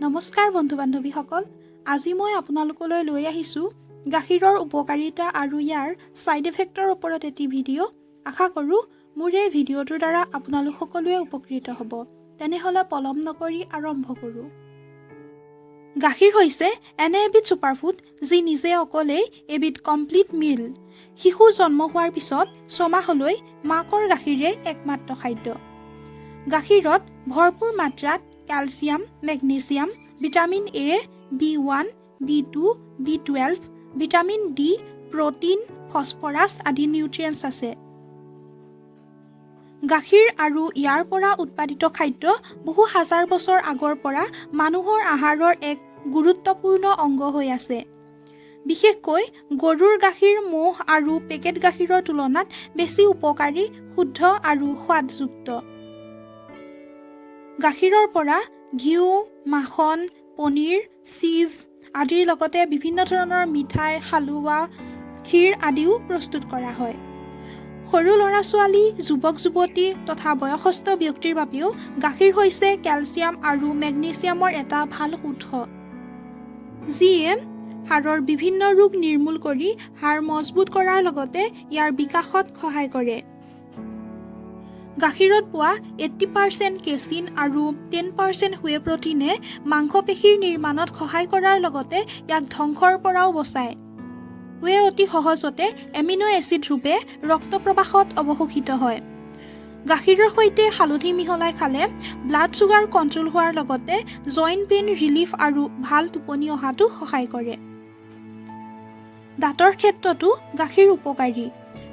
নমস্কাৰ বন্ধু বান্ধৱীসকল, আজি মই আপোনালোকলৈ লৈ আহিছোঁ গাখীৰৰ উপকাৰিতা আৰু ইয়াৰ সাইড এফেক্টৰ ওপৰত এটি ভিডিঅ'। আশা কৰোঁ মোৰ এই ভিডিঅ'টোৰ দ্বাৰা আপোনালোক সকলোৱে উপকৃত হ'ব। তেনেহ'লে পলম নকৰি আৰম্ভ কৰোঁ। গাখীৰ হৈছে এনে এবিধ ছুপাৰফুড যি নিজে অকলেই এবিধ কমপ্লিট মিল। শিশু জন্ম হোৱাৰ পিছত 6 মাহলৈ মাকৰ গাখীৰে একমাত্ৰ খাদ্য। গাখীৰত ভৰপূৰ মাত্ৰাত calcium, magnesium, vitamin A, B1, B2, B12, vitamin D, protein, phosphorus আদি নিউট্ৰিয়েণ্টছ আছে। গাখীৰ আৰু ইয়াৰ পৰা উৎপাদিত খাদ্য বহু হাজাৰ বছৰ আগৰ পৰা মানুহৰ আহাৰৰ এক গুৰুত্বপূৰ্ণ অংগ হৈ আছে। বিশেষকৈ গৰুৰ গাখীৰ ম'হ আৰু পেকেট গাখীৰৰ তুলনাত বেছি উপকাৰী, শুদ্ধ আৰু সোৱাদযুক্ত। গাখীৰৰ পৰা ঘিউ, মাখন, পনীৰ, চীজ আদিৰ লগতে বিভিন্ন ধৰণৰ মিঠাই, হালৱা, ক্ষীৰ আদিও প্ৰস্তুত কৰা হয়। সৰু ল'ৰা-ছোৱালী, যুৱক-যুৱতী তথা বয়সস্থ ব্যক্তিৰ বাবেও গাখীৰ হৈছে কেলছিয়াম আৰু মেগনেছিয়ামৰ এটা ভাল উৎস, যিয়ে হাড়ৰ বিভিন্ন ৰোগ নিৰ্মূল কৰি হাড় মজবুত কৰাৰ লগতে ইয়াৰ বিকাশত সহায় কৰে। গাখীৰত পোৱা 80% কেচিন আৰু 10% হুৱে প্ৰটিনে মাংসপেশীৰ নিৰ্মাণত সহায় কৰাৰ লগতে ইয়াক ধ্বংসৰ পৰাও বচায়। হুৱে অতি সহজতে এমিনো এচিড ৰূপে ৰক্ত প্ৰবাহত অৱশোষিত হয়। গাখীৰৰ সৈতে হালধি মিহলাই খালে ব্লাড ছুগাৰ কণ্ট্ৰল হোৱাৰ লগতে জইণ্ট পেইন ৰিলিফ আৰু ভাল টোপনি অহাটো সহায় কৰে। দাঁতৰ ক্ষেত্ৰতো গাখীৰ উপকাৰী।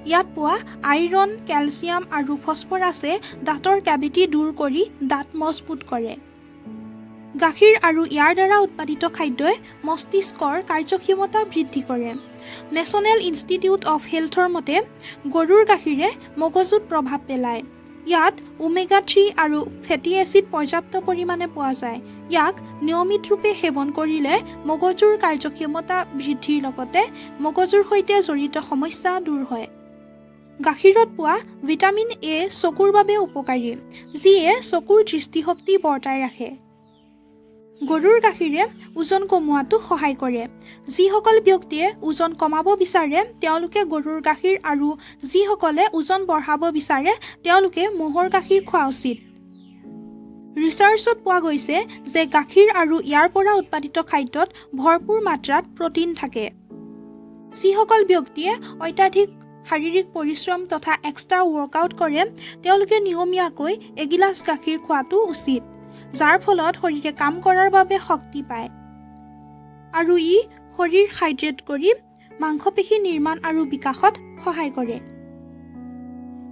ইয়াত পোৱা আইৰণ, কেলছিয়াম আৰু ফছফৰাছে দাঁতৰ কেভিটি দূৰ কৰি দাঁত মজবুত কৰে। গাখীৰ আৰু ইয়াৰ দ্বাৰা উৎপাদিত খাদ্যই মস্তিষ্কৰ কাৰ্যক্ষমতা বৃদ্ধি কৰে। নেশ্যনেল ইনষ্টিটিউট অৱ হেল্থৰ মতে গৰুৰ গাখীৰে মগজুত প্ৰভাৱ পেলায়। ইয়াত ওমেগা-3 আৰু ফেটি এচিড পৰ্যাপ্ত পৰিমাণে পোৱা যায়। ইয়াক নিয়মিত ৰূপে সেৱন কৰিলে মগজুৰ কাৰ্যক্ষমতা বৃদ্ধিৰ লগতে মগজুৰ সৈতে জড়িত সমস্যা দূৰ হয়। গাখীৰত পোৱা ভিটামিন এ চকুৰ বাবে উপকাৰী, যিয়ে চকুৰ দৃষ্টিশক্তি বৰ্তাই ৰাখে। গৰুৰ গাখীৰে ওজন কমোৱাটো সহায় কৰে। যিসকল ব্যক্তিয়ে ওজন কমাব বিচাৰে তেওঁলোকে গৰুৰ গাখীৰ আৰু যিসকলে ওজন বঢ়াব বিচাৰে তেওঁলোকে ম'হৰ গাখীৰ খোৱা উচিত। ৰিচাৰ্চত পোৱা গৈছে যে গাখীৰ আৰু ইয়াৰ পৰা উৎপাদিত খাদ্যত ভৰপূৰ মাত্ৰাত প্ৰটিন থাকে। যিসকল ব্যক্তিয়ে অত্যাধিক শাৰীৰিক পৰিশ্ৰম তথা এক্সট্ৰা ৱৰ্কআউট কৰে তেওঁলোকে নিয়মীয়াকৈ এগিলাচ গাখীৰ খোৱাটো উচিত, যাৰ ফলত শৰীৰে কাম কৰাৰ বাবে শক্তি পায় আৰু ই শৰীৰ হাইড্ৰেট কৰি মাংসপেশী নিৰ্মাণ আৰু বিকাশত সহায় কৰে।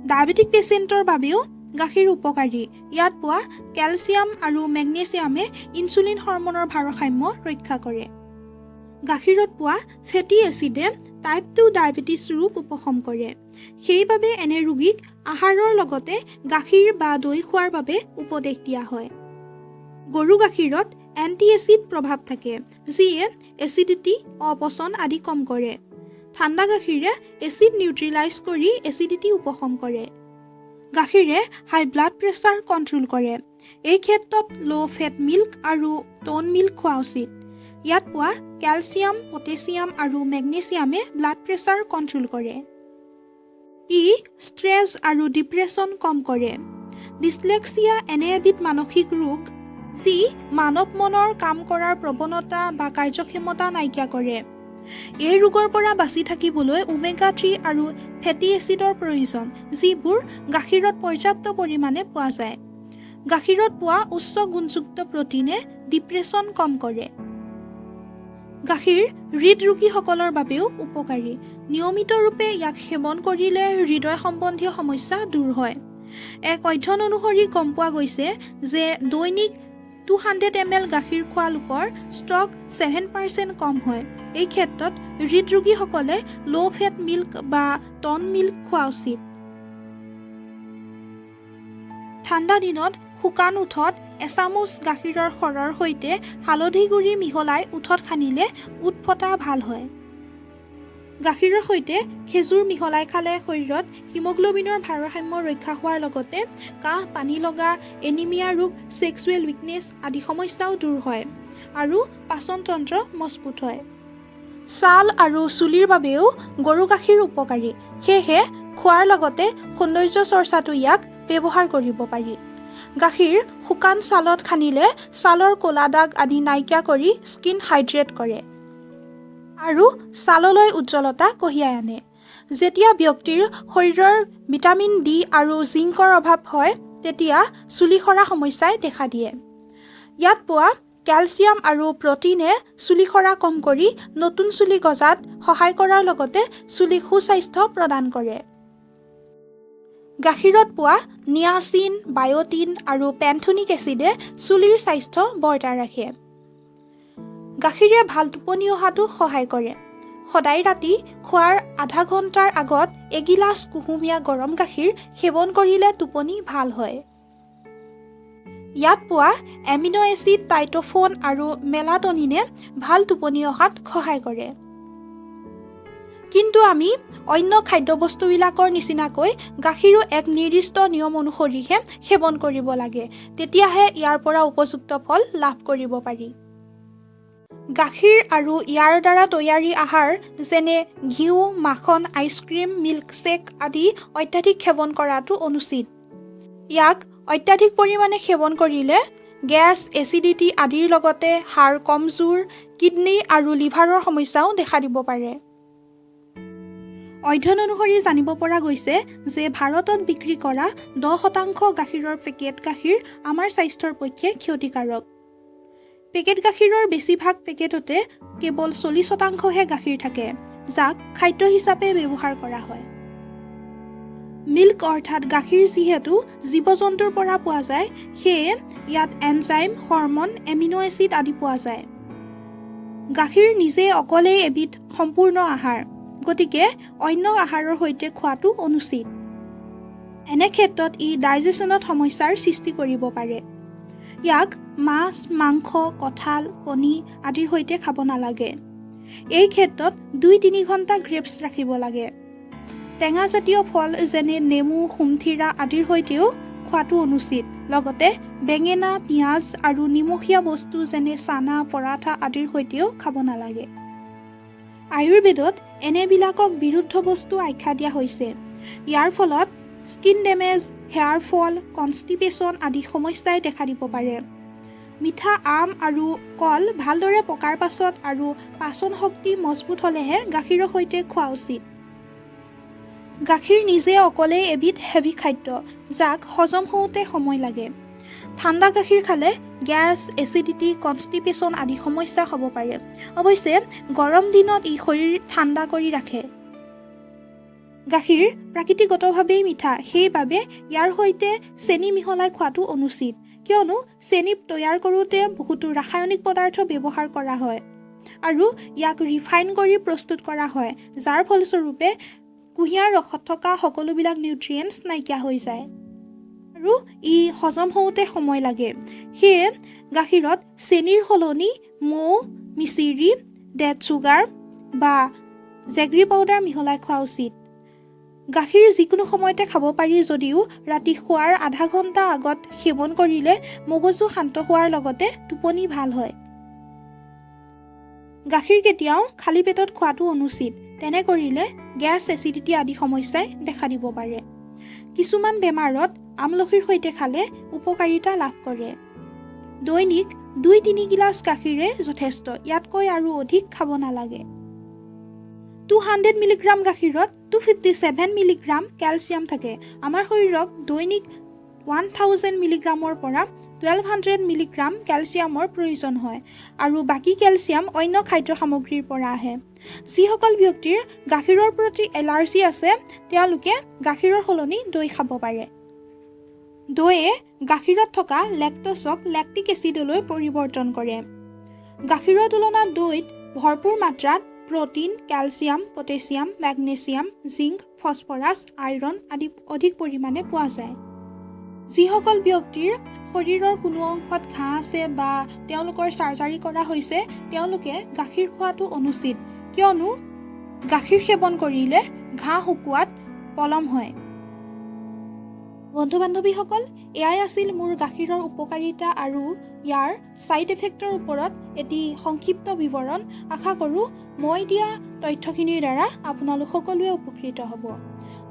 ডায়েবেটিক পেচেণ্টৰ বাবেও গাখীৰ উপকাৰী। ইয়াত পোৱা কেলছিয়াম আৰু মেগনেছিয়ামে ইনচুলিন হৰমনৰ ভাৰসাম্য ৰক্ষা কৰে। গাখীৰত পোৱা ফেটি এচিডে টাইপ 2 ডায়েবেটিছ ৰোগ উপশম কৰে। সেইবাবে এনে ৰোগীক আহাৰৰ লগতে গাখীৰ বা দৈ খোৱাৰ বাবে উপদেশ দিয়া হয়। গৰু গাখীৰত এণ্টি এচিড প্ৰভাৱ থাকে, যিয়ে এচিডিটি, অপচন আদি কম কৰে। ঠাণ্ডা গাখীৰে এচিড নিউট্ৰিলাইজ কৰি এচিডিটি উপশম কৰে। গাখীৰে হাই ব্লাড প্ৰেছাৰ কণ্ট্ৰল কৰে। এই ক্ষেত্ৰত ল' ফেট মিল্ক আৰু টোন মিল্ক খোৱা উচিত। ইয়াত পোৱা কেলছিয়াম, পটেছিয়াম আৰু মেগনেছিয়ামে ব্লাড প্ৰেছাৰ কণ্ট্ৰল কৰে। ই ষ্ট্ৰেছ আৰু ডিপ্ৰেছন কম কৰে। ডিছলেক্সিয়া এনে এবিধ মানসিক ৰোগ যি মানৱ মনৰ কাম কৰাৰ প্ৰৱণতা বা কাৰ্যক্ষমতা নাইকিয়া কৰে। এই ৰোগৰ পৰা বাচি থাকিবলৈ ওমেগা-3 আৰু ফেটি এচিডৰ প্ৰয়োজন, যিবোৰ গাখীৰত পৰ্যাপ্ত পৰিমাণে পোৱা যায়। গাখীৰত পোৱা উচ্চ গুণযুক্ত প্ৰটিনে ডিপ্ৰেছন কম কৰে। গাখীৰ হৃদৰোগীসকলৰ বাবেও উপকাৰী। নিয়মিত ৰূপে ইয়াক সেৱন কৰিলে হৃদয় সম্বন্ধীয় সমস্যা দূৰ হয়। এক অধ্যয়ন অনুসৰি গম পোৱা গৈছে যে দৈনিক 200 ml গাখীৰ খোৱা লোকৰ ষ্ট্ৰক 7% কম হয়। এই ক্ষেত্ৰত হৃদৰোগীসকলে ল' ফেট মিল্ক বা টন মিল্ক খোৱা উচিত। ঠাণ্ডা দিনত শুকান ওঠত এচামুচ গাখীৰৰ সৰৰ সৈতে হালধি গুড়ি মিহলাই ওঠত সানিলে ওঠ ফটা ভাল হয়। গাখীৰৰ সৈতে খেজুৰ মিহলাই খালে শৰীৰত হিমোগ্লোবিনৰ ভাৰসাম্য ৰক্ষা হোৱাৰ লগতে কাহ, পানী লগা, এনিমিয়া ৰোগ, সেক্সুৱেল উইকনেছ আদি সমস্যাও দূৰ হয়। আৰু পাচনতন্ত্ৰ মজবুত হয়। ছাল আৰু চুলিৰ বাবেও গৰু গাখীৰ উপকাৰী, সেয়েহে খোৱাৰ লগতে সৌন্দৰ্য চৰ্চাটো ইয়াক ব্যৱহাৰ কৰিব পাৰি। গাখীৰ শুকান ছালত সানিলে ছালৰ ক'লা দাগ আদি নাইকিয়া কৰি স্কিন হাইড্ৰেট কৰে আৰু ছাললৈ উজ্জ্বলতা কঢ়িয়াই আনে। যেতিয়া ব্যক্তিৰ শৰীৰৰ ভিটামিন ডি আৰু জিংকৰ অভাৱ হয় তেতিয়া চুলি সৰা সমস্যাই দেখা দিয়ে। ইয়াত পোৱা কেলচিয়াম আৰু প্ৰটিনে চুলি সৰা কম কৰি নতুন চুলি গজাত সহায় কৰাৰ লগতে চুলিক সুস্বাস্থ্য প্ৰদান কৰে। গাখীৰত পোৱা নিয়াচিন, বায়'টিন আৰু পেন্থোনিক এচিডে চুলিৰ স্বাস্থ্য বৰ্তাই ৰাখে। গাখীৰে ভাল টোপনি অহাটো সহায় কৰে। সদায় ৰাতি খোৱাৰ আধা ঘণ্টাৰ আগত এগিলাচ কুহুমীয়া গৰম গাখীৰ সেৱন কৰিলে টোপনি ভাল হয়। ইয়াত পোৱা এমিনো এচিড, টাইট'ফোন আৰু মেলাটনিনে ভাল টোপনি অহাত সহায় কৰে। কিন্তু আমি অন্য খাদ্যবস্তুবিলাকৰ নিচিনাকৈ গাখীৰো এক নিৰ্দিষ্ট নিয়ম অনুসৰিহে সেৱন কৰিব লাগে, তেতিয়াহে ইয়াৰ পৰা উপযুক্ত ফল লাভ কৰিব পাৰি। গাখীৰ আৰু ইয়াৰ দ্বাৰা তৈয়াৰী আহাৰ যেনে ঘিউ, মাখন, আইচক্ৰীম, মিল্কশ্বেক আদি অত্যাধিক সেৱন কৰাটো অনুচিত। ইয়াক অত্যাধিক পৰিমাণে সেৱন কৰিলে গেছ, এচিডিটি আদিৰ লগতে হাড় কমজোৰ, কিডনী আৰু লিভাৰৰ সমস্যাও দেখা দিব পাৰে। অধ্যয়ন অনুসৰি জানিব পৰা গৈছে যে ভাৰতত বিক্ৰী কৰা 10% গাখীৰৰ পেকেট গাখীৰ আমাৰ স্বাস্থ্যৰ পক্ষে ক্ষতিকাৰক। পেকেট গাখীৰৰ বেছিভাগ পেকেটতে কেৱল 40%হে গাখীৰ থাকে, যাক খাদ্য হিচাপে ব্যৱহাৰ কৰা হয়। মিল্ক অৰ্থাৎ গাখীৰ যিহেতু জীৱ-জন্তুৰ পৰা পোৱা যায়, সেয়ে ইয়াত এনজাইম, হৰমন, এমিনো এচিড আদি পোৱা যায়। গাখীৰ নিজে অকলেই এবিধ সম্পূৰ্ণ আহাৰ, গতিকে অন্য আহাৰৰ সৈতে খোৱাটো অনুচিত। এনে ক্ষেত্ৰত ই ডাইজেশ্যনত সমস্যাৰ সৃষ্টি কৰিব পাৰে। ইয়াক মাছ, মাংস, কঁঠাল, কণী আদিৰ সৈতে খাব নালাগে। এই ক্ষেত্ৰত 2-3 ঘণ্টা গ্ৰেপছ ৰাখিব লাগে। টেঙাজাতীয় ফল যেনে নেমু, সুমথিৰা আদিৰ সৈতেও খোৱাটো অনুচিত। লগতে বেঙেনা, পিঁয়াজ আৰু নিমখীয়া বস্তু যেনে চানা, পৰাঠা আদিৰ সৈতেও খাব নালাগে। আয়ুৰ্বেদত এনেবিলাকক বিৰুদ্ধ বস্তু আখ্যা দিয়া হৈছে। ইয়াৰ ফলত স্কিন ডেমেজ, হেয়াৰ ফল, কনষ্টিপেশ্যন আদি সমস্যাই দেখা দিব পাৰে। মিঠা আম আৰু কল ভালদৰে পকাৰ পাছত আৰু পাচন শক্তি মজবুত হ'লেহে গাখীৰৰ সৈতে খোৱা উচিত। গাখীৰ নিজে অকলেই এবিধ হেভি খাদ্য, যাক হজম হওঁতে সময় লাগে। ঠাণ্ডা গাখীৰ খালে গেছ, এচিডিটি, কনষ্টিপেশ্যন আদি সমস্যা হ'ব পাৰে। অৱশ্যে গৰম দিনত ই শৰীৰ ঠাণ্ডা কৰি ৰাখে। গাখীৰ প্ৰাকৃতিকগতভাৱেই মিঠা, সেইবাবে ইয়াৰ সৈতে চেনি মিহলাই খোৱাটো অনুচিত, কিয়নো চেনি তৈয়াৰ কৰোঁতে বহুতো ৰাসায়নিক পদাৰ্থ ব্যৱহাৰ কৰা হয় আৰু ইয়াক ৰিফাইন কৰি প্ৰস্তুত কৰা হয়, যাৰ ফলস্বৰূপে কুঁহিয়াৰ ৰসত থকা সকলোবিলাক নিউট্ৰিয়েণ্টছ নাইকিয়া হৈ যায় আৰু ই হজম হওঁতে সময় লাগে। সেয়ে গাখীৰত চেনিৰ সলনি মৌ, মিচিৰি, ডেড চুগাৰ বা জেগ্ৰী পাউডাৰ মিহলাই খোৱা উচিত। গাখীৰ যিকোনো সময়তে খাব পাৰি যদিও ৰাতি শোৱাৰ আধা ঘণ্টা আগত সেৱন কৰিলে মগজু শান্ত হোৱাৰ লগতে টোপনি ভাল হয়। গাখীৰ কেতিয়াও খালী পেটত খোৱাটো অনুচিত। তেনে কৰিলে গেছ, এচিডিটি আদি সমস্যাই দেখা দিব পাৰে। কিছুমান বেমাৰত আমলখিৰ সৈতে খালে উপকাৰিতা লাভ কৰে। দৈনিক 2-3 গিলাচ গাখীৰে যথেষ্ট, ইয়াতকৈ আৰু অধিক খাব নালাগে। 200 মিলিগ্ৰাম গাখীৰত 257 মিলিগ্ৰাম কেলচিয়াম থাকে। আমাৰ শৰীৰক দৈনিক 1000 মিলিগ্ৰামৰ পৰা 1200 মিলিগ্ৰাম কেলচিয়ামৰ প্ৰয়োজন হয় আৰু বাকী কেলচিয়াম অন্য খাদ্য সামগ্ৰীৰ পৰা আহে। যিসকল ব্যক্তিৰ গাখীৰৰ প্ৰতি এলাৰ্জি আছে তেওঁলোকে গাখীৰৰ সলনি দৈ খাব পাৰে। দৈয়ে গাখীৰত থকা লেক্ট'জক লেক্টিক এচিডলৈ পৰিৱৰ্তন কৰে। গাখীৰৰ তুলনাত দৈত ভৰপূৰ মাত্ৰাত protein, calcium, potassium, magnesium, zinc, phosphorus, iron আদি অধিক পৰিমাণে পোৱা যায়। যিসকল ব্যক্তিৰ শৰীৰৰ কোনো অংশত ঘাঁ আছে বা তেওঁলোকৰ চাৰ্জাৰী কৰা হৈছে তেওঁলোকে গাখীৰ খোৱাটো অনুচিত, কিয়নো গাখীৰ সেৱন কৰিলে ঘাঁ শুকুৱাত পলম হয়। বন্ধু-বান্ধৱীসকল, এয়াই আছিল মোৰ গাখীৰৰ উপকাৰিতা আৰু ইয়াৰ ছাইড এফেক্টৰ ওপৰত এটি সংক্ষিপ্ত বিৱৰণ। আশা কৰোঁ মই দিয়া তথ্যখিনিৰ দ্বাৰা আপোনালোক সকলোৱে উপকৃত হ'ব।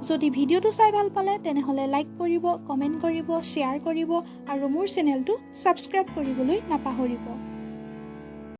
যদি ভিডিঅ'টো চাই ভাল পালে তেনেহ'লে লাইক কৰিব, কমেণ্ট কৰিব, শ্বেয়াৰ কৰিব আৰু মোৰ চেনেলটো ছাবস্ক্ৰাইব কৰিবলৈ নাপাহৰিব।